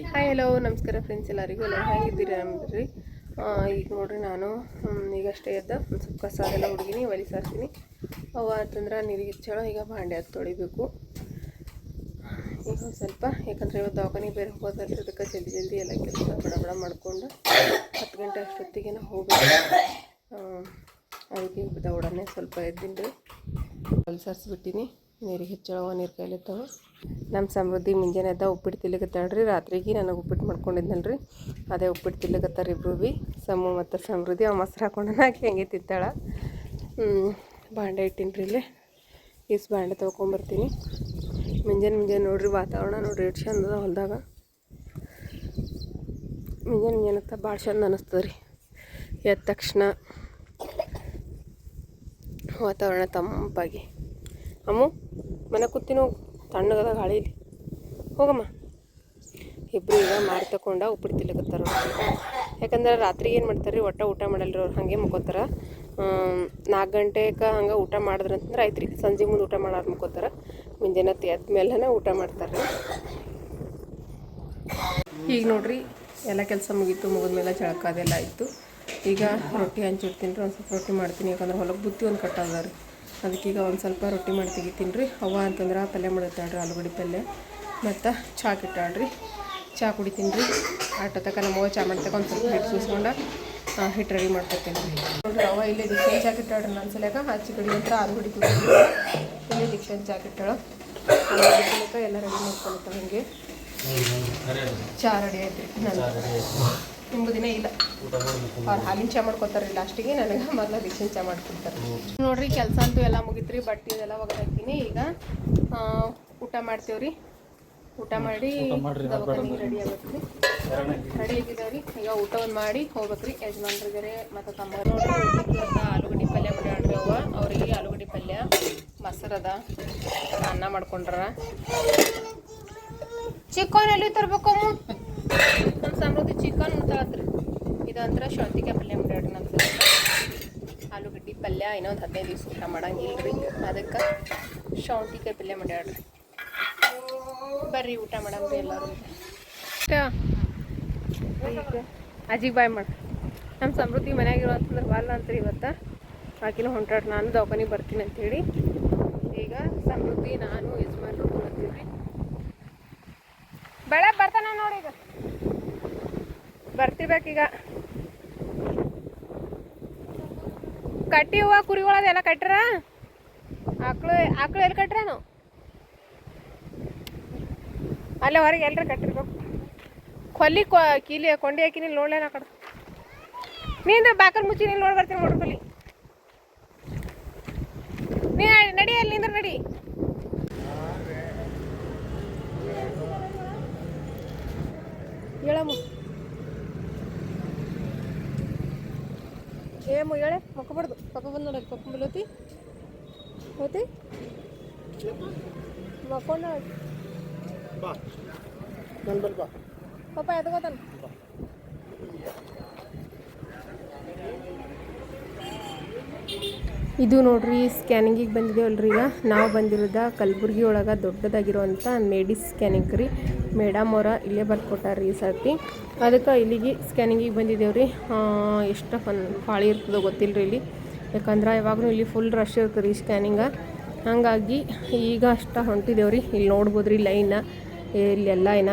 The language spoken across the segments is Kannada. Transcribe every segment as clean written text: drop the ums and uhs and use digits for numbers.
ಹಾಯ್ ಹಲೋ ನಮಸ್ಕಾರ ಫ್ರೆಂಡ್ಸ್, ಎಲ್ಲರಿಗೂ ಹೇಗಿದ್ದೀರಿ ಅಂದ್ರಿ. ಈಗ ನೋಡ್ರಿ ನಾನು ಈಗಷ್ಟೇ ಎದ್ದ ಒಂದು ಸ್ವಲ್ಪ ಕಸ ಎಲ್ಲ ಹುಡುಗಿನಿ ಒಲಿ ಸಾರ್ತೀನಿ. ಅವ ಅಂತಂದ್ರೆ ನೀರಿಗೆ ಚಳೋ ಈಗ ಭಾಂಡೆ ಅದು ತೊಳಿಬೇಕು. ಈಗ ಒಂದು ಸ್ವಲ್ಪ ಯಾಕಂದರೆ ಇವತ್ತು ದವಾಖಾನೆ ಬೇರೆ ಹೋಗೋದಲ್ರಿ, ಅದಕ್ಕೆ ಜಲ್ದಿ ಎಲ್ಲ ಕೆಲಸ ಬಡ ಮಾಡಿಕೊಂಡು 10 ಗಂಟೆ ಅಷ್ಟೊತ್ತಿಗೆ ಹೋಗ್ಬೇಕು. ಅದಕ್ಕೆ ದೌಡನೆ ಸ್ವಲ್ಪ ಎದ್ದಿನಿ ರೀ, ಒಲಿ ಸಾರಿಸ್ಬಿಟ್ಟಿನಿ. ನೀರಿಗೆ ಹೆಚ್ಚಳವ ನೀರು ಕಾಯ್ಲತ್ತವ. ನಮ್ಮ ಸಮೃದ್ಧಿ ಮುಂಜಾನೆ ಎದ್ದ ಉಪ್ಪಿಟ್ಟು ತಿಲ್ಲಕತ್ತಾಳ್ರಿ. ರಾತ್ರಿಗೆ ನನಗೆ ಉಪ್ಪಿಟ್ಟು ಮಾಡ್ಕೊಂಡಿದ್ನಲ್ರಿ, ಅದೇ ಉಪ್ಪಿಟ್ಟು ತಿಲ್ಲಕತ್ತಾರೆ ಇಬ್ಬರು ಭೀ, ಸಮು ಮತ್ತು ಸಮೃದ್ಧಿ. ಅವ ಮೊಸರು ಹಾಕೊಂಡು ಹಾಕಿ ಹಂಗೆ ತಿಂತಾಳ. ಬಾಂಡೆ ಇಟ್ಟಿನ್ರಿ ಇಲ್ಲೇ, ಈಸ್ ಬಾಂಡೆ ತೊಗೊಂಬರ್ತೀನಿ. ಮುಂಜಾನೆ ನೋಡ್ರಿ ವಾತಾವರಣ ನೋಡ್ರಿ ಎಷ್ಟು ಚಂದ ಅದ ಹೊಲದಾಗ. ಮುಂಜಾನೆ ಭಾಳ ಚಂದ ಅನ್ನಿಸ್ತದೆ ರೀ. ಎದ್ದ ತಕ್ಷಣ ವಾತಾವರಣ ತಂಪಾಗಿ. ಅಮ್ಮು ಮನೆ ಕೂತಿನೋ ತಣ್ಣಗದ ಗಾಳೀಲಿ, ಹೋಗಮ್ಮ. ಇಬ್ಬರು ಈಗ ಮಾರಿ ತಗೊಂಡ ಉಪ್ಪಿಟ್ಟು ತಿಲ್ಲಕತ್ತಾರ. ಯಾಕಂದ್ರೆ ರಾತ್ರಿ ಏನು ಮಾಡ್ತಾರೆ ರೀ, ಊಟ ಮಾಡಲ್ರಿ ಅವ್ರು, ಹಾಗೆ ಮುಕ್ಕೋತಾರೆ. 4 ಗಂಟೆಗೆ ಹಂಗೆ ಊಟ ಮಾಡಿದ್ರಂತಂದ್ರೆ ಆಯ್ತು ರೀ, ಸಂಜೆ ಮುಂದೆ ಊಟ ಮಾಡೋರು ಮುಕ್ಕೋತಾರೆ. ಮುಂಜಾನೆ ಎದ್ದ ಮೇಲೆ ಊಟ ಮಾಡ್ತಾರೆ ರೀ. ಈಗ ನೋಡ್ರಿ ಎಲ್ಲ ಕೆಲಸ ಮುಗಿದ್ಮೇಲೆ ಜಳಕ ಅದೆಲ್ಲ ಆಯಿತು. ಈಗ ರೊಟ್ಟಿ ಹಂಚಿಡ್ತೀನಿ ರೀ, ಒಂದು ಸ್ವಲ್ಪ ರೊಟ್ಟಿ ಮಾಡ್ತೀನಿ. ಯಾಕಂದ್ರೆ ಹೊಲಕ್ಕೆ ಬುತ್ತಿ ಒಂದು ಕಟ್ಟದ ರೀ, ಅದಕ್ಕೀಗ ಒಂದು ಸ್ವಲ್ಪ ರೊಟ್ಟಿ ಮಾಡಿ ತೆಗಿತೀನಿ ರೀ. ಅವ್ವ ಅಂತಂದ್ರೆ ಪಲ್ಯ ಮಾಡಿರ್ತಾಳ್ರಿ, ಆಲೂಗಡ್ಡೆ ಪಲ್ಯ ಮತ್ತು ಚಹಾ ಇಟ್ಟಾಳ್ರಿ. ಚಹಾ ಕುಡಿತೀನಿ ರೀ. ತಕ್ಕ ನಮ್ಮವ್ವ ಚಹಾ ಮಾಡ್ತಕ್ಕ ಒಂದು ಸ್ವಲ್ಪ ಹಿಟ್ಟು ಸೂಸ್ಕೊಂಡು ಹಿಟ್ಟು ರೆಡಿ ಮಾಡ್ಕೊತೀನಿ ರೀ. ನೋಡ್ರಿ ಅವ್ವ ಇಲ್ಲೇ ದಿಕ್ಷನ್ ಚಹಾ ಇಟ್ಟಾಳ್ರಿ. ನನ್ನ ಸಲಕ ಹಚ್ಚಿ ಕಡಿ ಅಂತ ಆಲೂಗಡ್ಡೆ ಕುಡಿತೀನಿ. ಇಲ್ಲೇ ದಿಕ್ಷನ್ ಚಹಾ ಇಟ್ಟಾಳ. ಆಲೂಗಡ್ಡೆ ಎಲ್ಲ ರೆಡಿ ಮಾಡ್ಕೊಳ್ತಾವೆ. ಹಂಗೆ ಚಹಾ ರೆಡಿ ಆಯ್ತು ರೀ. ನಿಂಬು ದಿನ ಇಲ್ಲ, ಅವ್ರು ಹಾಲಿನ ಚಹಾ ಮಾಡ್ಕೊತಾರೆ ಲಾಸ್ಟಿಗೆ, ನನಗೆ ಮೊದಲು ದಿಕ್ಷನ್ ಚಹಾ ಮಾಡ್ಕೊಡ್ತಾರೆ. ನೋಡ್ರಿ ಕೆಲಸ ಅಂತೂ ಎಲ್ಲ ಮುಗಿತ್ರಿ. ಬಟ್ಟೆ ಇದೆಲ್ಲ ಒಗೆದಾಕ್ತೀನಿ. ಈಗ ಊಟ ಮಾಡ್ತೇವ್ರಿ. ಊಟ ಮಾಡಿ ದವಾಖಾನಿಗೆ ರೆಡಿ ಆಗ್ಬೇಕ್ರಿ. ರೆಡಿ ಆಗಿದ್ದಾವ್ರಿ. ಈಗ ಊಟ ಒಂದು ಮಾಡಿ ಹೋಗ್ಬೇಕ್ರಿ. ಯಜಮಾನ್ರಿಗಾರೆ ಮತ್ತು ತಮ್ಮ ನೋಡ್ರಿ ಇವತ್ತು ಆಲೂಗಡ್ಡೆ ಪಲ್ಯ ಮಾಡ್ಯಾಳ್ರಿ ಅವ್ವ. ಅವ್ರಿಗೆ ಆಲೂಗಡ್ಡೆ ಪಲ್ಯ ಮೊಸರದ ಅನ್ನ ಮಾಡ್ಕೊಂಡ್ರ. ಚಿಕನ್ ಎಲ್ಲಿ ತರ್ಬೇಕಮ್ಮ? ನಮ್ಮ ಸಮೃದ್ಧಿ ಚಿಕನ್ ಉಂಟಾತ್ರಿ. ಇದಂದ್ರೆ ಶಾಂತಿಕಾಯಿ ಪಲ್ಯ ಮಾಡ್ಯಾಡ್ರಿ. ನಮ್ಮ ಆಲೂಗಡ್ಡೆ ಪಲ್ಯ ಇನ್ನೊಂದು 15 ದಿವಸ ಊಟ ಮಾಡಂಗಿಲ್ಲ ರೀ, ಅದಕ್ಕೆ ಶಾಂತಿಕಾಯಿ ಪಲ್ಯ ಮಾಡ್ಯಾಡ್ರಿ. ಬರ್ರಿ ಊಟ ಮಾಡಮ್ರಿ ಎಲ್ಲರೂ. ಈಗ ಅಜ್ಜಿಗೆ ಬಾಯ್ ಮಾಡಿ. ನಮ್ಮ ಸಮೃದ್ಧಿ ಮನ್ಯಾಗಿರೋ ಅಂತಂದ್ರೆ ವಾಲ್ಲ ಅಂತ್ರಿ ಇವತ್ತು. ಆಕಿನೂ ಹೊಂಟಾಡ್ರಿ, ನಾನು ದವಾಖಾನಿಗೆ ಬರ್ತೀನಿ ಅಂಥೇಳಿ. ಈಗ ಸಮೃದ್ಧಿ ನಾನು ಯಜಮಾನ್ರು ಬರ್ತೀವಿ ರೀ. ಬೆಳೆ ಬರ್ತಾನೆ ನೋಡಿ, ಈಗ ಬರ್ತಿರ್ಬೇಕೀಗ. ಕಟ್ಟಿ ಹೂವು ಕುರಿಗಳದೆಲ್ಲ ಕಟ್ಟ್ರ? ಆಕಳು ಎಲ್ಲಿ ಕಟ್ಟ್ರೇನು? ಅಲ್ಲೇ ಹೊರಗೆ ಎಲ್ಲರೂ ಕಟ್ಟಿರ್ಬೇಕು. ಕೊಲ್ಲಿ ಕೀಲಿ ಕೊಂಡಿ ಹಾಕಿ ನೀನು ನೋಡ್ಲೇನ ಆ ಕಡೆ. ನೀಂದ್ರೆ ಬಾಕಲ್ ಮುಚ್ಚಿ ನೀನು ನೋಡಿ ಬರ್ತೀನಿ ನೋಡ್ರಿ. ಕೊಲ್ಲಿ ನೀ ನಡಿ, ಅಲ್ಲಿ ನಿಂದ್ರೆ ನಡಿ. ಹೇಳಮ್ಮ ಏಮು ಹೇಳೆ, ಮಕ್ಕಬಾರ್ದು. ಪಪ್ಪ ಬಂದು ನೋಡಲ್ಲಿ, ಪಪ್ಪ ಬಲ್ಲೋತಿ ಹೋತಿ ಮಕ್ಕೊಂಡ ಪಾಪ ಎದ್ಕೋತಾನ. ಇದು ನೋಡ್ರಿ ಸ್ಕ್ಯಾನಿಂಗಿಗೆ ಬಂದಿದ್ದೇವಲ್ರಿ. ಈಗ ನಾವು ಬಂದಿರೋದ ಕಲಬುರ್ಗಿ ಒಳಗೆ ದೊಡ್ಡದಾಗಿರೋವಂಥ ಮೆಡಿಸ್ ಸ್ಕ್ಯಾನಿಂಗ್ ರೀ. ಮೇಡಮ್ ಅವರ ಇಲ್ಲೇ ಬರ್ಕೊಟ್ಟಾರ್ರಿ ಈ ಸರ್ತಿ, ಅದಕ್ಕೆ ಇಲ್ಲಿಗೆ ಸ್ಕ್ಯಾನಿಂಗಿಗೆ ಬಂದಿದ್ದೇವ್ರಿ. ಎಷ್ಟು ಪಾಳಿ ಇರ್ತದೋ ಗೊತ್ತಿಲ್ಲ ರೀ ಇಲ್ಲಿ, ಯಾಕಂದ್ರೆ ಯಾವಾಗಲೂ ಇಲ್ಲಿ ಫುಲ್ ರಶ್ ಇರ್ತದೆ ರೀ ಸ್ಕ್ಯಾನಿಂಗ. ಹಾಗಾಗಿ ಈಗ ಅಷ್ಟು ಹೊಂಟಿದ್ದೇವ್ರಿ. ಇಲ್ಲಿ ನೋಡ್ಬೋದು ರೀ ಲೈನ, ಇಲ್ಲೆಲ್ಲ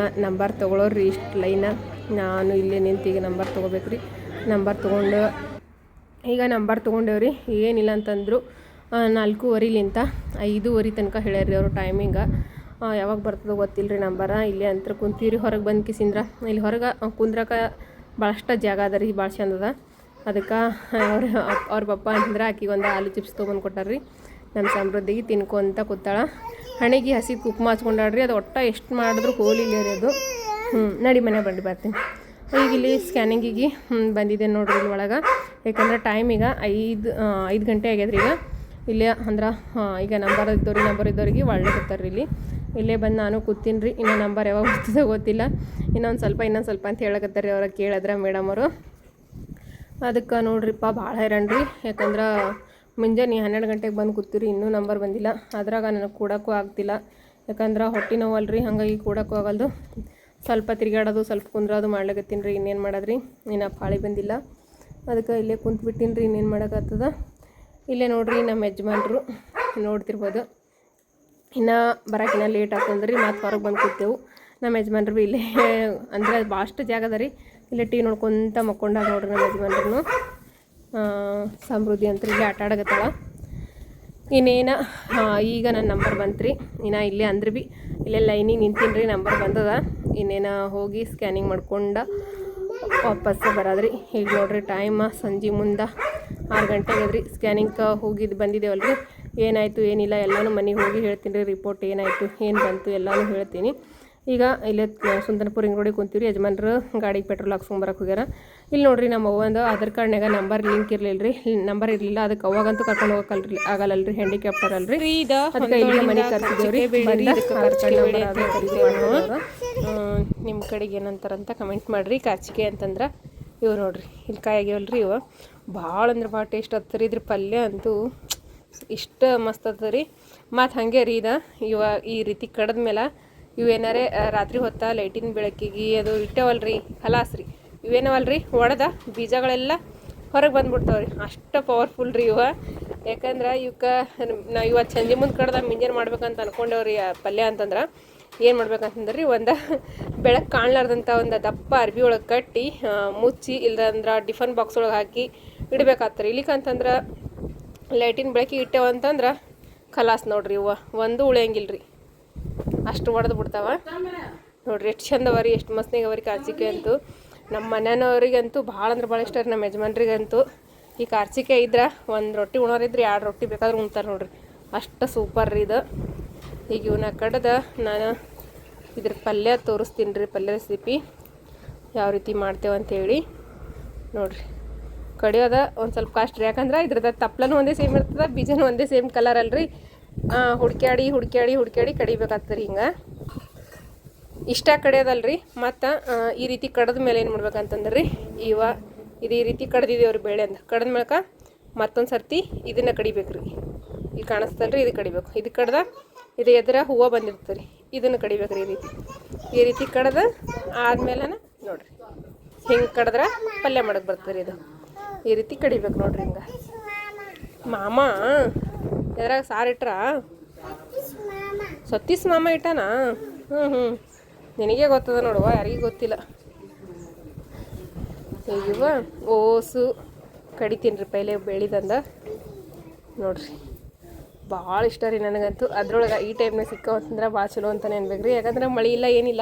ನಂಬರ್ ತೊಗೊಳೋರಿ ಇಷ್ಟು ಲೈನ. ನಾನು ಇಲ್ಲೇ ನಿಂತು ಈಗ ನಂಬರ್ ತೊಗೋಬೇಕ್ರಿ. ನಂಬರ್ ತೊಗೊಂಡು ಈಗ ನಂಬರ್ ತೊಗೊಂಡೇವ್ರಿ. ಏನಿಲ್ಲ ಅಂತಂದರು 4:15ಲಿಂತ 5:15 ತನಕ ಹೇಳ್ಯಾರ್ರಿ ಅವರು ಟೈಮಿಂಗ. ಯಾವಾಗ ಬರ್ತದೋ ಗೊತ್ತಿಲ್ಲ ರೀ ನಂಬರ. ಇಲ್ಲೇ ಅಂತ ಕುಂತೀವ್ರಿ. ಹೊರಗೆ ಬಂದು ಕಿಸಿಂದ್ರ ಇಲ್ಲಿ ಹೊರಗೆ ಕುಂದ್ರಕ್ಕೆ ಭಾಳಷ್ಟು ಜಾಗ ಅದ ರೀ, ಭಾಳ ಚಂದ ಅದ. ಅದಕ್ಕೆ ಅವ್ರ ಪಪ್ಪ ಅಂತಂದ್ರೆ ಆಕಿಗೆ ಒಂದು ಆಲೂ ಚಿಪ್ಸ್ ತೊಗೊಂಡು ಕೊಟ್ಟಾರ್ರಿ. ನಮ್ಮ ಸಮೃದ್ಧಿಗೆ ತಿನ್ಕೊಂತ ಕೂತಾಳ. ಹಣೆಗೆ ಹಸಿ ಕುಕ್ಮ ಹಚ್ಕೊಂಡಾಡ್ರಿ. ಅದು ಒಟ್ಟು ಎಷ್ಟು ಮಾಡಿದ್ರು ಹೋಲಿಲ್ಲ ರೀ ಅದು. ನಡಿ ಮನೆ ಬರ್ತೀನಿ. ಈಗ ಇಲ್ಲಿ ಸ್ಕ್ಯಾನಿಂಗಿಗೆ ಬಂದಿದ್ದೆ ನೋಡ್ರಿ ಇಲ್ಲಿ ಒಳಗೆ. ಯಾಕಂದ್ರೆ ಟೈಮ್ ಈಗ 5 ಗಂಟೆ ಆಗ್ಯದ್ರಿ. ಈಗ ಇಲ್ಲೇ ಅಂದ್ರೆ ಈಗ ನಂಬರ್ ಇದ್ದವ್ರಿಗೆ ಒಳ್ಳೆ ಬರ್ತಾರೆ ಇಲ್ಲಿ. ಇಲ್ಲೇ ಬಂದು ನಾನು ಕೂತೀನಿ ರೀ. ಇನ್ನೂ ನಂಬರ್ ಯಾವಾಗ ಬರ್ತದೋ ಗೊತ್ತಿಲ್ಲ. ಇನ್ನೊಂದು ಸ್ವಲ್ಪ ಅಂತ ಹೇಳಕತ್ತಾರೆ ಅವ್ರಿಗೆ ಕೇಳಿದ್ರೆ ಮೇಡಮ್ ಅವರು. ಅದಕ್ಕೆ ನೋಡ್ರಿಪ್ಪ ಭಾಳ ಹೈರಾಣ್ರಿ. ಯಾಕಂದ್ರೆ ಮುಂಜಾನೆ 12 ಗಂಟೆಗೆ ಬಂದು ಕೂತೀರಿ, ಇನ್ನೂ ನಂಬರ್ ಬಂದಿಲ್ಲ. ಅದ್ರಾಗ ನನಗೆ ಕೂಡೋಕ್ಕೂ ಆಗ್ತಿಲ್ಲ, ಯಾಕಂದ್ರೆ ಹೊಟ್ಟೆ ನೋವಲ್ರಿ, ಹಾಗಾಗಿ ಕೂಡೋಕ್ಕೂ ಆಗಲ್ದು. ಸ್ವಲ್ಪ ತಿರುಗಾಡೋದು ಸ್ವಲ್ಪ ಕುಂದ್ರೋದು ಮಾಡ್ಲಕತ್ತೀನಿ ರೀ. ಇನ್ನೇನು ಮಾಡೋದ್ರಿ, ಇನ್ನು ಪಾಳಿ ಬಂದಿಲ್ಲ, ಅದಕ್ಕೆ ಇಲ್ಲೇ ಕುಂತ್ಬಿಟ್ಟಿನಿ ರೀ. ಇನ್ನೇನು ಮಾಡೋಕ್ಕಾಗ್ತದ. ಇಲ್ಲೇ ನೋಡ್ರಿ ನಮ್ಮ ಯಜಮಾನ್ರು ನೋಡ್ತಿರ್ಬೋದು, ಇನ್ನು ಬರೋಕ್ಕಿನ್ನ ಲೇಟ್ ಆಗ್ತಂದ್ರಿ. ಮತ್ತು ಹೊರಗೆ ಬಂದು ಕೂತೇವು. ನಮ್ಮ ಯಜಮಾನ್ರು ಇಲ್ಲೇ ಅಂದರೆ ಭಾಳಷ್ಟು ಜಾಗ ಅದ ರೀ, ಇಲ್ಲೇ ಟಿ ನೋಡ್ಕೊತ ಮಕ್ಕೊಂಡಾಗ ನೋಡ್ರಿ ನಮ್ಮ ಯಜಮಾನ್ರು. ಸಮೃದ್ಧಿ ಅಂತ ಇಲ್ಲೇ ಆಟ ಆಡಗತ್ತಾಳ. ಇನ್ನೇನು ಈಗ ನನ್ನ ನಂಬರ್ ಬಂತ್ರಿ. ಇನ್ನು ಇಲ್ಲೇ ಅಂದ್ರೆ ಭೀ ಇಲ್ಲೇ ಲೈನಿಗೆ ನಿಂತೀನಿ ರೀ, ನಂಬರ್ ಬಂದದ. ಇನ್ನೇನು ಹೋಗಿ ಸ್ಕ್ಯಾನಿಂಗ್ ಮಾಡ್ಕೊಂಡು ವಾಪಸ್ಸು ಬರೋದ್ರಿ. ಈಗ ನೋಡ್ರಿ ಟೈಮ್ ಸಂಜೆ ಮುಂದೆ 6 ಗಂಟೆ ಆಗ್ಯದ್ರಿ. ಸ್ಕ್ಯಾನಿಂಗ್ಗೆ ಹೋಗಿದ್ದು ಬಂದಿದ್ದೇವಲ್ರಿ, ಏನಾಯಿತು ಏನಿಲ್ಲ ಎಲ್ಲನೂ ಮನೆಗೆ ಹೋಗಿ ಹೇಳ್ತೀನಿ ರೀ. ರಿಪೋರ್ಟ್ ಏನಾಯಿತು ಏನು ಬಂತು ಎಲ್ಲನೂ ಹೇಳ್ತೀನಿ. ಈಗ ಇಲ್ಲೇ ಸುಂದರಪುರ ಹಿಂಗೆ ರೋಡಿಗೆ ಕುಂತೀವಿ ರೀ. ಯಜಮಾನ್ರು ಗಾಡಿಗೆ ಪೆಟ್ರೋಲ್ ಹಾಕ್ಸ್ಕೊಂಬರಕ್ಕೆ ಹೋಗ್ಯಾರ. ಇಲ್ಲಿ ನೋಡ್ರಿ ನಮ್ಮ ಅವ್ವಂದು ಆಧಾರ್ ಕಾರ್ಡ್ನಾಗ ನಂಬರ್ ಲಿಂಕ್ ಇರಲಿಲ್ಲ ರೀ, ನಂಬರ್ ಇರಲಿಲ್ಲ. ಅದಕ್ಕೆ ಅವಾಗಂತೂ ಕರ್ಕೊಂಡು ಹೋಗಕ್ಕಲ್ರಿ ಆಗಲ್ಲಲ್ರಿ, ಹ್ಯಾಂಡಿಕ್ಯಾಪ್ಟರ್ ಅಲ್ರಿ. ಅದಕ್ಕೆ ಇಲ್ಲಿ ಮನೆಗೆ ಕರ್ಸಿದ್ದೇವ್ರಿ. ನಿಮ್ಮ ಕಡೆಗೆ ಏನಂತಾರಂತ ಕಮೆಂಟ್ ಮಾಡಿರಿ. ಕಾರ್ಚಿಕೆ ಅಂತಂದ್ರೆ ಇವು ನೋಡ್ರಿ, ಇಲ್ಲಿ ಕಾಯಿ ಆಗ್ಯಾವಲ್ರಿ. ಇವು ಭಾಳ ಅಂದ್ರೆ ಭಾಳ ಟೇಸ್ಟ್ ಆಗ್ತದೆ ರೀ. ಇದ್ರ ಪಲ್ಯ ಅಂತೂ ಇಷ್ಟು ಮಸ್ತ್ ಆಗ್ತದೆ ರೀ. ಮತ್ತು ಹಾಗೆ ರೀ ಇವ ಈ ರೀತಿ ಕಡದ್ಮೇಲೆ ಇವೇನಾರೇ ರಾತ್ರಿ ಹೊತ್ತ ಲೈಟಿನ ಬೆಳಕಿಗೆ ಅದು ಇಟ್ಟವಲ್ರಿ ಖಲಾಸ್ ರೀ. ಇವೇನವಲ್ರಿ ಒಡೆದ ಬೀಜಗಳೆಲ್ಲ ಹೊರಗೆ ಬಂದ್ಬಿಡ್ತಾವ್ರಿ. ಅಷ್ಟು ಪವರ್ಫುಲ್ ರೀ ಇವ. ಯಾಕಂದ್ರೆ ಇವಕ್ಕೆ ನಾವು ಇವತ್ತು ಸಂಜೆ ಮುಂದೆ ಕಡ್ದ ಮಿಂಜನ್ ಮಾಡ್ಬೇಕಂತ ಅನ್ಕೊಂಡೇವ್ರಿ. ಪಲ್ಯ ಅಂತಂದ್ರೆ ಏನು ಮಾಡ್ಬೇಕಂತಂದ್ರೆ ರೀ, ಒಂದು ಬೆಳಕು ಕಾಣ್ಲಾರ್ದಂಥ ಒಂದು ದಪ್ಪ ಅರ್ಬಿ ಒಳಗೆ ಕಟ್ಟಿ ಮುಚ್ಚಿ, ಇಲ್ದಂದ್ರೆ ಟಿಫನ್ ಬಾಕ್ಸ್ ಒಳಗೆ ಹಾಕಿ ಇಡ್ಬೇಕಾಗ್ತದೆ. ಇಲ್ಲಿಕಂತಂದ್ರೆ ಲೈಟಿನ ಬೆಳಕಿಗೆ ಇಟ್ಟೇವಂತಂದ್ರೆ ಖಲಾಸ್ ನೋಡ್ರಿ. ಇವ ಒಂದು ಉಳಿಯಂಗಿಲ್ಲ ರೀ, ಅಷ್ಟು ಒಡೆದು ಬಿಡ್ತಾವ ನೋಡ್ರಿ. ಎಷ್ಟು ಚಂದ ಅವರಿ, ಎಷ್ಟು ಮಸ್ತಿಗೆ ಅವರಿ ಕಾರ್ಚಿಕೆ ಅಂತೂ. ನಮ್ಮ ಮನೆಯವ್ರಿಗಂತೂ ಭಾಳ ಅಂದ್ರೆ ಭಾಳ ಇಷ್ಟ ರೀ. ನಮ್ಮ ಯಜಮಾನ್ರಿಗಂತೂ ಈ ಕಾರ್ಚಿಕೆ ಇದ್ರೆ ಒಂದು ರೊಟ್ಟಿ ಉಣೋರಿದ್ರೆ 2 ರೊಟ್ಟಿ ಬೇಕಾದ್ರೆ ಉಣ್ತಾರೆ ನೋಡ್ರಿ. ಅಷ್ಟು ಸೂಪರ್ ರೀ ಇದು. ಈಗ ಇವನ್ನ ಕಡ್ದು ನಾನು ಇದ್ರ ಪಲ್ಯ ತೋರಿಸ್ತೀನಿ ರೀ, ಪಲ್ಯ ರೆಸಿಪಿ ಯಾವ ರೀತಿ ಮಾಡ್ತೇವೆ ಅಂತೇಳಿ ನೋಡ್ರಿ. ಕಡಿಯೋದ ಒಂದು ಸ್ವಲ್ಪ ಕಷ್ಟ ರೀ, ಯಾಕಂದ್ರೆ ಇದ್ರದ್ದು ತಪ್ಲನೂ ಒಂದೇ ಸೇಮ್ ಇರ್ತದೆ, ಬೀಜನೂ ಒಂದೇ ಸೇಮ್ ಕಲರ್ ಅಲ್ರಿ. ಹುಡ್ಕ್ಯಾಡಿ ಕಡಿಬೇಕಾಗ್ತದೆ ರೀ. ಹಿಂಗೆ ಇಷ್ಟ ಕಡಿಯೋದಲ್ರಿ. ಮತ್ತು ಈ ರೀತಿ ಕಡ್ದ ಮೇಲೆ ಏನು ಮಾಡ್ಬೇಕಂತಂದ್ರೆ ರೀ, ಇದು ಈ ರೀತಿ ಕಡ್ದಿದ್ದೇವ್ರಿ ಬೇಳೆ ಅಂತ. ಕಡ್ದ ಮೇಲಕ ಮತ್ತೊಂದು ಸರ್ತಿ ಇದನ್ನು ಕಡಿಬೇಕು ರೀ. ಈಗ ಕಾಣಿಸ್ತಲ್ರಿ, ಇದು ಕಡಿಬೇಕು. ಇದು ಕಡ್ದ ಇದು ಎದುರ ಹೂವು ಬಂದಿರ್ತದೆ ರೀ, ಇದನ್ನು ಕಡಿಬೇಕು ರೀ. ಈ ರೀತಿ ಕಡ್ದು ಆದ್ಮೇಲೆ ನೋಡ್ರಿ ಹಿಂಗೆ ಕಡ್ದ್ರೆ ಪಲ್ಯ ಮಾಡೋಕೆ ಬರ್ತದೆ ರೀ. ಇದು ಈ ರೀತಿ ಕಡಿಬೇಕು ನೋಡ್ರಿ. ಹಿಂಗೆ ಮಾಮ ಎದ್ರಾಗ ಸಾರು ಇಟ್ರ ಸತೀಶ್ ಮಾಮ ಇಟ್ಟಾನ. ನಿನಗೆ ಗೊತ್ತದ ನೋಡುವ, ಯಾರಿಗೂ ಗೊತ್ತಿಲ್ಲ. ಇವ ಓಸು ಕಡಿತೀನಿ ರೀ ಪೈಲೆ ಬೆಳಿದಂದ ನೋಡ್ರಿ. ಭಾಳ ಇಷ್ಟ ರೀ ನನಗಂತೂ. ಅದ್ರೊಳಗೆ ಈ ಟೈಮ್ನಾಗ ಸಿಕ್ಕವಂತಂದ್ರೆ ಭಾಳ ಚಲೋ ಅಂತಲೇ ಅನ್ಬೇಕು ರೀ. ಯಾಕಂದ್ರೆ ಮಳೆ ಇಲ್ಲ ಏನಿಲ್ಲ,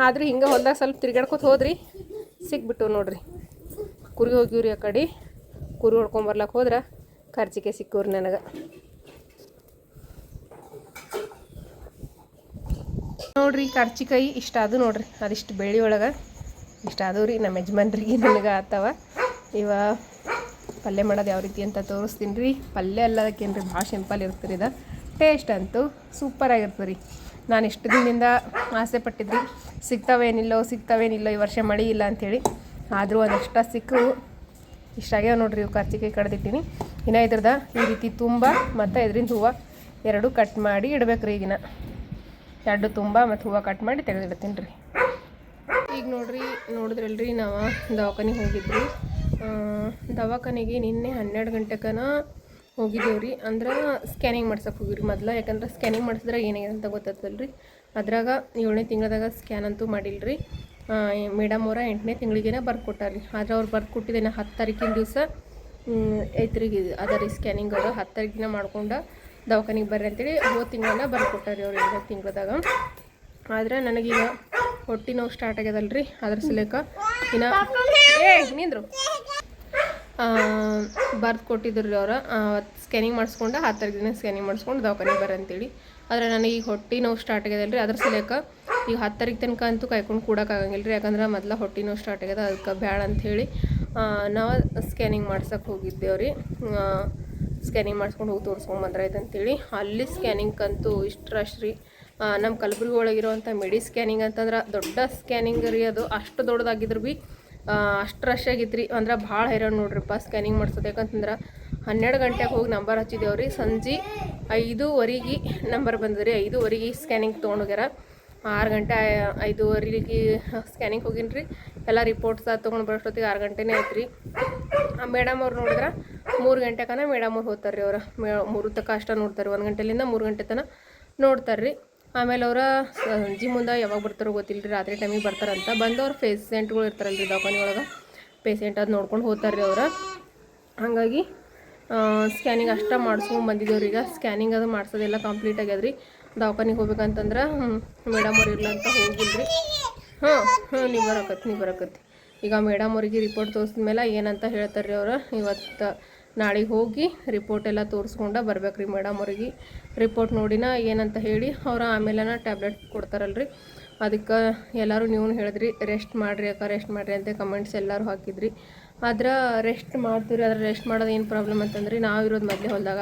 ಆದರೂ ಹಿಂಗೆ ಹೊಲ್ದಾಗ ಸ್ವಲ್ಪ ತಿರ್ಗಾಡ್ಕೊತ ಹೋದ್ರಿ ಸಿಕ್ಬಿಟ್ಟು ನೋಡ್ರಿ. ಕುರಿ ಹೋಗಿವ್ರಿ, ಆ ಕಡೆ ಕುರಿ ಹೊಡ್ಕೊಂಬರ್ಲಕ್ಕೆ ಹೋದ್ರೆ ಖರ್ಚಿಗೆ ಸಿಕ್ಕವ್ರಿ ನನಗೆ. ನೋಡ್ರಿ ಕರ್ಚಿಕಾಯಿ ಇಷ್ಟ ಅದು ನೋಡ್ರಿ. ಅದಿಷ್ಟು ಬೆಳೆ ಒಳಗೆ ಇಷ್ಟ ಅದು ರೀ. ನಮ್ಮ ಯಜಮಾನ್ರಿಗೆ ನನಗೆ ಆತವ. ಇವ ಪಲ್ಯ ಮಾಡೋದು ಯಾವ ರೀತಿ ಅಂತ ತೋರಿಸ್ತೀನಿ ರೀ. ಪಲ್ಯ ಎಲ್ಲದಕ್ಕೇನು ರೀ, ಭಾಳ ಸಿಂಪಲ್ ಇರ್ತದೆ ಇದು. ಟೇಸ್ಟ್ ಅಂತೂ ಸೂಪರಾಗಿರ್ತದೆ ರೀ. ನಾನು ಇಷ್ಟು ದಿನದಿಂದ ಆಸೆ ಪಟ್ಟಿದ್ರಿ, ಸಿಗ್ತಾವೇನಿಲ್ಲೋ ಈ ವರ್ಷ ಮಳೆ ಇಲ್ಲ ಅಂಥೇಳಿ. ಆದರೂ ಒಂದಷ್ಟು ಸಿಕ್ಕವು. ಇಷ್ಟಾಗ್ಯಾವ ನೋಡ್ರಿ. ಇವು ಕರ್ಚಿಕಾಯಿ ಕಡ್ದಿಟ್ಟಿನಿ. ಇನ್ನು ಇದ್ರದ ಈ ರೀತಿ ತುಂಬ ಮತ್ತು ಇದರಿಂದ ಹೂವು 2 ಕಟ್ ಮಾಡಿ ಇಡ್ಬೇಕು ರೀ. ಈಗಿನ 2 ತುಂಬ ಮತ್ತು ಹೂವು ಕಟ್ ಮಾಡಿ ತೆಗೆದಿಡ್ತೀನಿ ರೀ. ಈಗ ನೋಡಿದ್ರಲ್ರಿ, ನಾವು ದವಾಖಾನೆಗೆ ಹೋಗಿದ್ವಿ. ದವಾಖಾನೆಗೆ ನಿನ್ನೆ 12 ಗಂಟೆಗನ ಹೋಗಿದ್ದೇವೆ ರೀ. ಅಂದ್ರೆ ಸ್ಕ್ಯಾನಿಂಗ್ ಮಾಡ್ಸಕ್ಕೆ ಹೋಗಿರಿ ಮೊದಲು. ಯಾಕಂದ್ರೆ ಸ್ಕ್ಯಾನಿಂಗ್ ಮಾಡಿಸಿದ್ರೆ ಏನಾಗಿದೆ ಅಂತ ಗೊತ್ತಾಗ್ತದಲ್ರಿ. ಅದ್ರಾಗ 7ನೇ ತಿಂಗಳದಾಗ ಸ್ಕ್ಯಾನ್ ಅಂತೂ ಮಾಡಿಲ್ರಿ. ಮೇಡಮ್ ಅವರ 8ನೇ ತಿಂಗಳಿಗೇನೆ ಬರ್ದು ಕೊಟ್ಟಾರ್ರಿ. ಆದರೆ ಅವ್ರು ಬರ್ದು ಕೊಟ್ಟಿದ್ದೇನೆ 10 ತಾರೀಕಿನ ದಿವಸ ಐತ್ರಿಗೆ ಅದ ರೀ ಸ್ಕ್ಯಾನಿಂಗ್. ಅವರು 10 ತಾರೀಕಿನ ಮಾಡ್ಕೊಂಡು ದವಾಖಾನೆಗೆ ಬರ್ರಿ ಅಂತೇಳಿ ಹೋದ ತಿಂಗಳನ್ನ ಬರ್ದು ಕೊಟ್ಟಾರಿ ಅವ್ರು 7ನೇ ತಿಂಗಳದಾಗ. ಆದರೆ ನನಗೀಗ ಹೊಟ್ಟೆ ನೋವು ಸ್ಟಾರ್ಟ್ ಆಗ್ಯದಲ್ರಿ, ಅದ್ರ ಸಲಕ ಇನ್ನು ನಿಂದ್ರು ಬರ್ದು ಕೊಟ್ಟಿದ್ರು ರೀ ಅವ್ರು. ಸ್ಕ್ಯಾನಿಂಗ್ ಮಾಡಿಸ್ಕೊಂಡು 10 ತಾರೀಕಿನ ಸ್ಕ್ಯಾನಿಂಗ್ ಮಾಡಿಸ್ಕೊಂಡು ದವಾಖಾನೆಗೆ ಬರ್ರಿ ಅಂತೇಳಿ. ಆದರೆ ನನಗೆ ಈಗ ಹೊಟ್ಟೆ ನೋವು ಸ್ಟಾರ್ಟ್ ಆಗ್ಯದಲ್ರಿ, ಅದ್ರ ಸಲಕ ಈಗ 10 ತಾರೀಕು ತನಕ ಅಂತೂ ಕಾಯ್ಕೊಂಡು ಕೂಡೋಕ್ಕಾಗಂಗಿಲ್ಲ ರೀ. ಯಾಕಂದ್ರೆ ಮೊದಲು ಹೊಟ್ಟೆ ನೋವು ಸ್ಟಾರ್ಟ್ ಆಗ್ಯದ, ಅದಕ್ಕೆ ಬ್ಯಾಡ ಅಂಥೇಳಿ ನಾವು ಸ್ಕ್ಯಾನಿಂಗ್ ಮಾಡ್ಸಕ್ಕೆ ಹೋಗಿದ್ದೇವೆ ರೀ. ಸ್ಕ್ಯಾನಿಂಗ್ ಮಾಡಿಸ್ಕೊಂಡು ಹೋಗಿ ತೋರಿಸ್ಕೊಂಡು ಬಂದ್ರಾಯ್ತು ಅಂತೇಳಿ. ಅಲ್ಲಿ ಸ್ಕ್ಯಾನಿಂಗ್ಕಂತೂ ಇಷ್ಟು ರಶ್ ರೀ. ನಮ್ಮ ಕಲಬುರ್ಗಿ ಒಳಗಿರುವಂಥ ಮೆಡಿ ಸ್ಕ್ಯಾನಿಂಗ್ ಅಂತಂದ್ರೆ ದೊಡ್ಡ ಸ್ಕ್ಯಾನಿಂಗ್ ರೀ. ಅದು ಅಷ್ಟು ದೊಡ್ಡದಾಗಿದ್ರು ಭೀ ಅಷ್ಟು ರಶ್ ಆಗಿತ್ತು ರೀ. ಅಂದ್ರೆ ಭಾಳ ಹೈರಾಣ ನೋಡ್ರಿಪ್ಪ ಸ್ಕ್ಯಾನಿಂಗ್ ಮಾಡ್ಸೋದು. ಯಾಕಂತಂದ್ರೆ 12 ಗಂಟೆಗೆ ಹೋಗಿ ನಂಬರ್ ಹಚ್ಚಿದ್ದೇವೆ ರೀ. ಸಂಜೆ 5:15 ನಂಬರ್ ಬಂದ್ರಿ. 5:15 ಸ್ಕ್ಯಾನಿಂಗ್ ತೊಗೊಂಡೋಗ್ಯಾರ. 6 ಗಂಟೆ 5:15ಗೆ ಸ್ಕ್ಯಾನಿಂಗ್ ಹೋಗಿನಿ ರೀ. ಎಲ್ಲ ರಿಪೋರ್ಟ್ಸ್ ತೊಗೊಂಡು ಬರೋಷ್ಟೊತ್ತಿಗೆ 6 ಗಂಟೆನೇ ಆಯ್ತು ರೀ. ಮೇಡಮ್ ಅವ್ರು ನೋಡಿದ್ರೆ 3 ಗಂಟೆ ಕನ ಮೇಡಮ್ ಅವ್ರು ಹೋಗ್ತಾರೆ ರೀ. ಅವ್ರು 3 ತನಕ ಅಷ್ಟೇ ನೋಡ್ತಾರೆ, 1 ಗಂಟೆಲಿಂದ 3 ಗಂಟೆ ತನಕ ನೋಡ್ತಾರೆ ರೀ. ಆಮೇಲೆ ಅವ್ರ ಸಂಜೆ ಮುಂದೆ ಯಾವಾಗ ಬರ್ತಾರೋ ಗೊತ್ತಿಲ್ಲ ರೀ, ರಾತ್ರಿ ಟೈಮಿಗೆ ಬರ್ತಾರಂತ. ಬಂದವ್ರು ಪೇಸೆಂಟ್ಗಳು ಇರ್ತಾರಲ್ಲ ರೀ ದವಾಖಾನೆ ಒಳಗೆ, ಪೇಸೆಂಟ್ ಅದು ನೋಡ್ಕೊಂಡು ಹೋಗ್ತಾರೆ ರೀ ಅವ್ರು. ಹಾಗಾಗಿ ಸ್ಕ್ಯಾನಿಂಗ್ ಅಷ್ಟೇ ಮಾಡಿಸ್ಕೊಂಡು ಬಂದಿದ್ದೇವ್ರಿ. ಈಗ ಸ್ಕ್ಯಾನಿಂಗ್ ಅದು ಮಾಡಿಸೋದೆಲ್ಲ ಕಂಪ್ಲೀಟ್ ಆಗ್ಯದ ರೀ. ದವಾಖಾನಿಗೆ ಹೋಗ್ಬೇಕಂತಂದ್ರೆ ಮೇಡಮ್ ಅವ್ರು ಇಲ್ಲ ಅಂತ ಹೋಗಿಲ್ಲ ರೀ. ನೀವು ಬರಕತ್ತಿ ಈಗ ಮೇಡಮ್ ಅವ್ರಿಗೆ ರಿಪೋರ್ಟ್ ತೋರಿಸಿದ ಮೇಲೆ ಏನಂತ ಹೇಳ್ತಾರೆ ರೀ ಅವ್ರು. ಇವತ್ತು ನಾಳೆಗೆ ಹೋಗಿ ರಿಪೋರ್ಟ್ ಎಲ್ಲ ತೋರಿಸ್ಕೊಂಡು ಬರ್ಬೇಕು ರೀ ಮೇಡಮ್ ಅವ್ರಿಗೆ. ರಿಪೋರ್ಟ್ ನೋಡಿನ ಏನಂತ ಹೇಳಿ ಅವ್ರು ಆಮೇಲೆ ಟ್ಯಾಬ್ಲೆಟ್ ಕೊಡ್ತಾರಲ್ಲ ರೀ. ಅದಕ್ಕೆ ಎಲ್ಲರೂ ನೀವು ಹೇಳಿದ್ರಿ ರೆಸ್ಟ್ ಮಾಡಿರಿ ಅಕ್ಕ, ರೆಸ್ಟ್ ಮಾಡಿರಿ ಅಂತ ಕಮೆಂಟ್ಸ್ ಎಲ್ಲರೂ ಹಾಕಿದ್ರಿ. ಆದ್ರೆ ರೆಸ್ಟ್ ಮಾಡ್ತೀವಿ. ಅದ್ರ ರೆಸ್ಟ್ ಮಾಡೋದು ಏನು ಪ್ರಾಬ್ಲಮ್ ಅಂತಂದ್ರೆ, ನಾವಿರೋದು ಮೊದಲೇ ಹೊಲದಾಗ.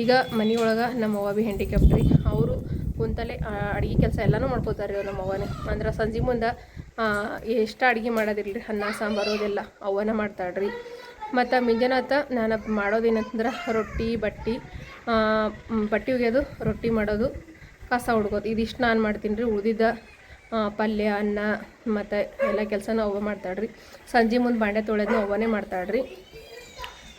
ಈಗ ಮನೆಯೊಳಗೆ ನಮ್ಮ ಅವ್ವ ಭೀ ಹ್ಯಾಂಡಿಕ್ಯಾಪ್ಟ್ ರೀ. ಅವರು ಕುಂತಲ್ಲೇ ಅಡುಗೆ ಕೆಲಸ ಎಲ್ಲನೂ ಮಾಡ್ಕೋತಾರೆ ರೀ ನಮ್ಮ ಅವ್ವನೇ. ಅಂದ್ರೆ ಸಂಜೆ ಮುಂದೆ ಎಷ್ಟು ಅಡುಗೆ ಮಾಡೋದಿಲ್ಲ ರೀ, ಅನ್ನ ಸಾಂಬಾರು ಅದೆಲ್ಲ ಅವ್ವನ ಮಾಡ್ತಾಳ್ರಿ. ಮತ್ತು ಮುಂಜಾನೆ ನಾನು ಮಾಡೋದೇನಂತಂದ್ರೆ ರೊಟ್ಟಿ ಬಟ್ಟೆ ಒಗೆಯೋದು, ರೊಟ್ಟಿ ಮಾಡೋದು, ಕಸ ಹುಡ್ಕೋದು, ಇದಿಷ್ಟು ನಾನು ಮಾಡ್ತೀನಿ ರೀ. ಉಳಿದಿದ್ದ ಪಲ್ಯ ಅನ್ನ ಮತ್ತು ಎಲ್ಲ ಕೆಲಸನೂ ಅವ್ವ ಮಾಡ್ತಾಳ್ರಿ. ಸಂಜೆ ಮುಂದೆ ಬಾಂಡೆ ತೊಳೆದನ್ನು ಅವ್ವನೇ ಮಾಡ್ತಾಳ್ರಿ.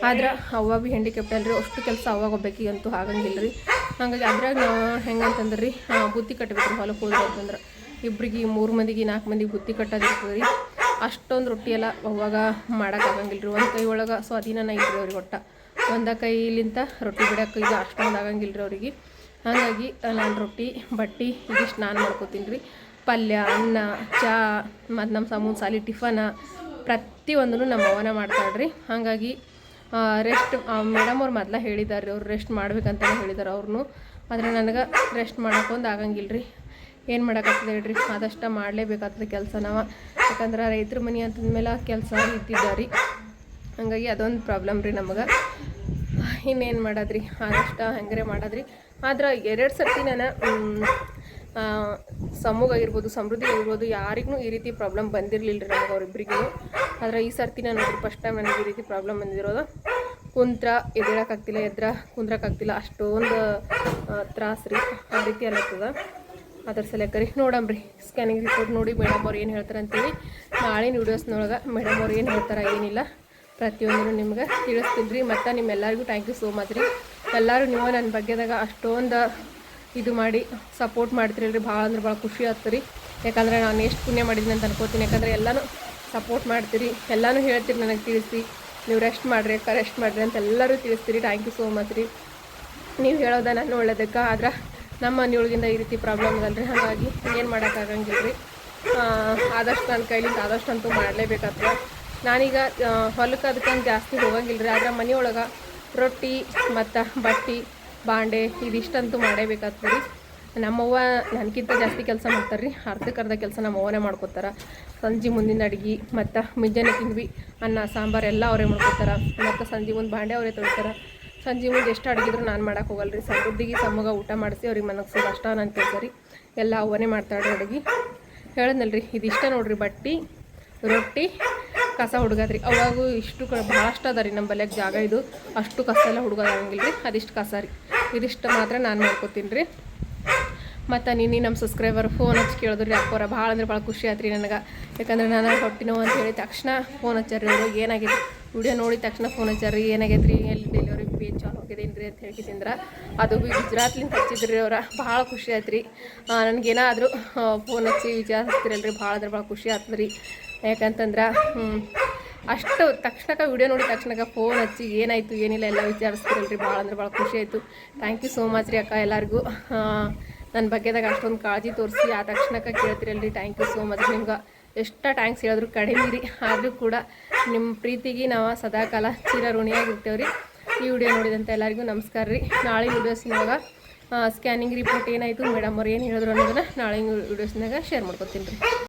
ಆದ್ರೆ ಅವ್ವ ಭೀ ಹ್ಯಾಂಡಿಕ್ಯಾಪ್ಟ್ ಅಲ್ರಿ, ಅಷ್ಟು ಕೆಲಸ ಅವಾಗ ಒಬ್ಬಾಕಿಗಂತೂ ಆಗಂಗಿಲ್ಲ ರೀ. ಹಾಗಾಗಿ ಅದ್ರಾಗ ನಾವು ಹೆಂಗಂತಂದ್ರೆ ರೀ, ಬುತ್ತಿ ಕಟ್ಟಬೇಕು ರೀ ಹೊಲಕ್ಕೆ ಹೋದ್ರೆ ಅಂತಂದ್ರೆ. ಇಬ್ಬರಿಗೆ 3 ಮಂದಿಗೆ 4 ಮಂದಿಗೆ ಬುತ್ತಿ ಕಟ್ಟೋದಿರ್ತದೆ ರೀ. ಅಷ್ಟೊಂದು ರೊಟ್ಟಿ ಎಲ್ಲ ಅವಾಗ ಮಾಡೋಕ್ಕಾಗಂಗಿಲ್ಲ ರೀ. ಒಂದು ಕೈ ಒಳಗೆ ಸ್ವಾಧೀನನ ಇಲ್ರಿ ಅವ್ರಿಗೆ. ಒಂದು ಕೈಲಿಂತ ರೊಟ್ಟಿ ಬಿಡೋಕೆ ಈಗ ಅಷ್ಟೊಂದು ಆಗಂಗಿಲ್ಲ ರೀ ಅವ್ರಿಗೆ. ಹಾಗಾಗಿ ನಾನು ರೊಟ್ಟಿ ಬಟ್ಟೆ ಇದಿಷ್ಟು ನಾನು ಮಾಡ್ಕೋತೀನಿ ರೀ. ಪಲ್ಯ ಅನ್ನ ಚಹಾ ಮತ್ತು ನಮ್ಮ ಸಮೂಹ ಸಾಲಿ ಟಿಫನ ಪ್ರತಿಯೊಂದೂ ನಮ್ಮ ಅವ್ವನ ಮಾಡ್ತಾಳ್ರಿ. ಹಾಗಾಗಿ ರೆಸ್ಟ್ ಮೇಡಮ್ ಅವ್ರು ಮೊದಲ ಹೇಳಿದ್ದಾರೆ ರೀ, ಅವ್ರು ರೆಸ್ಟ್ ಮಾಡ್ಬೇಕಂತಲೇ ಹೇಳಿದ್ದಾರೆ ಅವ್ರನ್ನೂ. ಆದರೆ ನನಗೆ ರೆಸ್ಟ್ ಮಾಡೋಕ್ಕೊಂದು ಆಗಂಗಿಲ್ಲ ರೀ. ಏನು ಮಾಡೋಕ್ಕಾಗ್ತದೆ ಹೇಳ್ರಿ, ಆದಷ್ಟು ಮಾಡಲೇಬೇಕಾಗ್ತದೆ ಕೆಲಸ ನಾವು. ಯಾಕಂದ್ರೆ ರೈತರ ಮನೆ ಅಂತಂದಮೇಲೆ ಕೆಲಸ ಇದ್ದಿದ್ದಾರೆ. ಹಾಗಾಗಿ ಅದೊಂದು ಪ್ರಾಬ್ಲಮ್ ರೀ ನಮಗೆ. ಇನ್ನೇನು ಮಾಡೋದ್ರಿ, ಆದಷ್ಟು ಹಂಗಾರೆ ಮಾಡೋದ್ರಿ. ಆದ್ರೆ 2 ಸರ್ತಿ ನಾನು ಸಮೂಗಾಗಿರ್ಬೋದು ಸಮೃದ್ಧಿ ಆಗಿರ್ಬೋದು ಯಾರಿಗೂ ಈ ರೀತಿ ಪ್ರಾಬ್ಲಮ್ ಬಂದಿರಲಿಲ್ಲ ರೀ ನಮಗೆ ಅವರಿಬ್ಬರಿಗೂ. ಆದರೆ ಈ ಸರ್ತಿ ನಾನು ನೋಡಿರಿ ಫಸ್ಟ್ ಟೈಮ್ ನನಗೆ ಈ ರೀತಿ ಪ್ರಾಬ್ಲಮ್ ಬಂದಿರೋದು. ಎದ್ದೇಳೋಕ್ಕಾಗ್ತಿಲ್ಲ, ಕುಂದ್ರಕ್ಕಾಗ್ತಿಲ್ಲ, ಅಷ್ಟೊಂದು ತ್ರಾಸ ರೀ. ಆ ರೀತಿ ಅಲ್ಲತ್ತದ. ಅದ್ರ ಸಲಕ್ಕೆ ರೀ ನೋಡಂಬ್ರಿ ಸ್ಕ್ಯಾನಿಂಗ್ ರಿಪೋರ್ಟ್ ನೋಡಿ ಮೇಡಮ್ ಅವ್ರು ಏನು ಹೇಳ್ತಾರೆ ಅಂತೇಳಿ ನಾಳಿನ ವೀಡಿಯೋಸ್ನೊಳಗೆ ಮೇಡಮ್ ಅವ್ರು ಏನು ಹೇಳ್ತಾರೆ ಏನಿಲ್ಲ ಪ್ರತಿಯೊಂದೂ ನಿಮ್ಗೆ ತಿಳಿಸ್ತೀನಿ ರೀ. ಮತ್ತು ನಿಮ್ಮೆಲ್ಲರಿಗೂ ಥ್ಯಾಂಕ್ ಯು ಸೋ ಮಚ್ ರೀ. ಎಲ್ಲರೂ ನೀವು ನನ್ನ ಬಗ್ಗೆದಾಗ ಅಷ್ಟೊಂದು ಇದು ಮಾಡಿ ಸಪೋರ್ಟ್ ಮಾಡ್ತೀರಲ್ರಿ. ಭಾಳ ಅಂದ್ರೆ ಭಾಳ ಖುಷಿ ಆಗ್ತದೆ ರೀ. ಯಾಕಂದರೆ ನಾನು ಎಷ್ಟು ಪುಣ್ಯ ಮಾಡಿದ್ದೀನಿ ಅಂತ ಅನ್ಕೋತೀನಿ. ಯಾಕಂದರೆ ಎಲ್ಲನೂ ಸಪೋರ್ಟ್ ಮಾಡ್ತೀರಿ, ಎಲ್ಲನೂ ಹೇಳ್ತೀರಿ ನನಗೆ ತಿಳಿಸಿ. ನೀವು ರೆಸ್ಟ್ ಮಾಡಿರಿ ಅಕ್ಕ, ರೆಸ್ಟ್ ಮಾಡಿರಿ ಅಂತ ಎಲ್ಲರೂ ತಿಳಿಸ್ತೀರಿ. ಥ್ಯಾಂಕ್ ಯು ಸೋ ಮಚ್ ರೀ. ನೀವು ಹೇಳೋದ ನಾನು ಒಳ್ಳೇದಕ್ಕೆ. ಆದ್ರೆ ನಮ್ಮ ಮನೆಯೊಳಗಿಂದ ಈ ರೀತಿ ಪ್ರಾಬ್ಲಮ್ ಇದಲ್ರಿ. ಹಾಗಾಗಿ ಏನು ಮಾಡೋಕ್ಕಾಗಂಗಿಲ್ಲ ರೀ. ಆದಷ್ಟು ನನ್ನ ಕೈಲಿಂದ ಆದಷ್ಟು ಅಂತೂ ಮಾಡಲೇಬೇಕಾಗ್ತದೆ. ನಾನೀಗ ಹೊಲಕ್ಕೆ ಅದಕ್ಕಂದು ಜಾಸ್ತಿ ಹೋಗಂಗಿಲ್ಲ ರೀ. ಆದ್ರೆ ಮನೆಯೊಳಗೆ ರೊಟ್ಟಿ ಮತ್ತು ಬಟ್ಟೆ ಬಾಂಡೆ ಇದಿಷ್ಟಂತೂ ಮಾಡೇಬೇಕಾಗ್ತದೆ ರೀ. ನಮ್ಮವ್ವ ನನಗಿಂತ ಜಾಸ್ತಿ ಕೆಲಸ ಮಾಡ್ತಾರೆ ರೀ. ಅರ್ಧ ಕೆಲಸ ನಮ್ಮವ್ವನೇ ಮಾಡ್ಕೊತಾರೆ. ಸಂಜೆ ಮುಂದಿನ ಅಡುಗೆ ಮತ್ತು ಮುಂಜಾನೆ ತಿಂದ್ವಿ ಅನ್ನ ಸಾಂಬಾರು ಎಲ್ಲ ಅವರೇ ಮಾಡ್ಕೊತಾರೆ. ಮತ್ತು ಸಂಜೆ ಮುಂದೆ ಬಾಂಡೆ ಅವರೇ ತೊಳಿತಾರೆ. ಸಂಜೆ ಮುಂದೆ ಎಷ್ಟು ಅಡುಗಿದ್ರು ನಾನು ಮಾಡೋಕೆ ಹೋಗಲ್ಲ ರೀ. ಸಮೃದ್ಧಿಗೆ ಸಮೂಗ ಊಟ ಮಾಡಿಸಿ ಅವ್ರಿಗೆ ಮನಗ್ಸೋದು ಅಷ್ಟ ನನ್ನ ಕೆಲಸ ರೀ. ಎಲ್ಲ ಅವನೇ ಮಾಡ್ತಾಳೆ ಅಡುಗೆ. ಹೇಳಿದ್ನಲ್ರಿ ಇದಿಷ್ಟ ನೋಡಿರಿ, ಬಟ್ಟೆ ರೊಟ್ಟಿ ಕಸ ಹುಡುಗದ್ರಿ. ಅವಾಗೂ ಇಷ್ಟು ಭಾಳಷ್ಟು ಅದ ರೀ ನಮ್ಮ ಬಲ್ಯಾಗ ಜಾಗ. ಇದು ಅಷ್ಟು ಕಸ ಎಲ್ಲ ಹುಡುಗೋದಾಗಂಗಿಲ್ಲ ರೀ. ಅದಿಷ್ಟು ಕಸ ರೀ. ಇದಿಷ್ಟು ಮಾತ್ರ ನಾನು ಮಾಡ್ಕೊತೀನಿ ರೀ. ಮತ್ತು ನೀನು ನಮ್ಮ ಸಬ್ಸ್ಕ್ರೈಬರ್ ಫೋನ್ ಹಚ್ಚಿ ಕೇಳಿದ್ರಿ ಅಕ್ಕೋರ ಭಾಳ ಅಂದ್ರೆ ಭಾಳ ಖುಷಿ ಆಯ್ತು ರೀ ನನಗೆ. ಯಾಕಂದ್ರೆ ನಾನು ಹೊಟ್ಟೆ ನೋವು ಅಂತ ಹೇಳಿ ತಕ್ಷಣ ಫೋನ್ ಹಚ್ಚಾರ ರೀ ಅವರು. ಏನಾಗೈತಿ ವಿಡಿಯೋ ನೋಡಿ ತಕ್ಷಣ ಫೋನ್ ಹಚ್ಚಾರ ರೀ. ಏನಾಗೈತೆ ರೀ, ಎಲ್ಲಿ ಡೆಲಿವರಿ ಪೇಜ್ ಚಾಲು ಹೋಗಿದ್ದೀನಿ ರೀ ಅಂತ ಹೇಳ್ತಿದ್ರೆ ಅದು ಭೀ ಗುಜರಾತ್ಲಿಂದ ಹಚ್ಚಿದ್ರಿ ಅವ್ರ. ಭಾಳ ಖುಷಿ ಆಯ್ತು ರೀ. ನನಗೇನಾದರೂ ಫೋನ್ ಹಚ್ಚಿ ವಿಚಾರಿಸ್ತಿರಲ್ರಿ, ಭಾಳ ಅಂದ್ರೆ ಭಾಳ ಖುಷಿ ಆಗ್ತದೆ ರೀ. ಯಾಕಂತಂದ್ರೆ ಅಷ್ಟು ತಕ್ಷಣಕ್ಕೆ ವಿಡಿಯೋ ನೋಡಿ ತಕ್ಷಣಕ್ಕೆ ಫೋನ್ ಹಚ್ಚಿ ಏನಾಯಿತು ಏನಿಲ್ಲ ಎಲ್ಲ ವಿಚಾರಿಸ್ತಿರಲ್ರಿ. ಭಾಳ ಅಂದ್ರೆ ಭಾಳ ಖುಷಿ ಆಯಿತು. ಥ್ಯಾಂಕ್ ಯು ಸೋ ಮಚ್ ರೀ ಅಕ್ಕ. ಎಲ್ಲರಿಗೂ ನನ್ನ ಬಗ್ಗೆದಾಗ ಅಷ್ಟೊಂದು ಕಾಳಜಿ ತೋರಿಸಿ ಆ ತಕ್ಷಣಕ್ಕೆ ಕೇಳ್ತಿರಲ್ರಿ. Thank you so much. ನಿಮ್ಗೆ ಎಷ್ಟು ಟ್ಯಾಂಕ್ಸ್ ಹೇಳಿದ್ರು ಕಡಿಮೆ ರೀ. ಆದರೂ ಕೂಡ ನಿಮ್ಮ ಪ್ರೀತಿಗೆ ನಾವು ಸದಾಕಾಲ ಚಿರ ಋಣಿಯಾಗಿರ್ತೇವೆ ರೀ. ಈ ವಿಡಿಯೋ ನೋಡಿದಂಥ ಎಲ್ಲರಿಗೂ ನಮಸ್ಕಾರ ರೀ. ನಾಳೆ ವೀಡಿಯೋಸ್ನಾಗ ಸ್ಕ್ಯಾನಿಂಗ್ ರಿಪೋರ್ಟ್ ಏನಾಯಿತು ಮೇಡಮ್ ಅವ್ರು ಏನು ಹೇಳಿದ್ರು ಅನ್ನೋದನ್ನು ನಾಳೆ ವೀಡಿಯೋಸ್ನಾಗ ಶೇರ್ ಮಾಡ್ಕೊತೀನಿ ರೀ.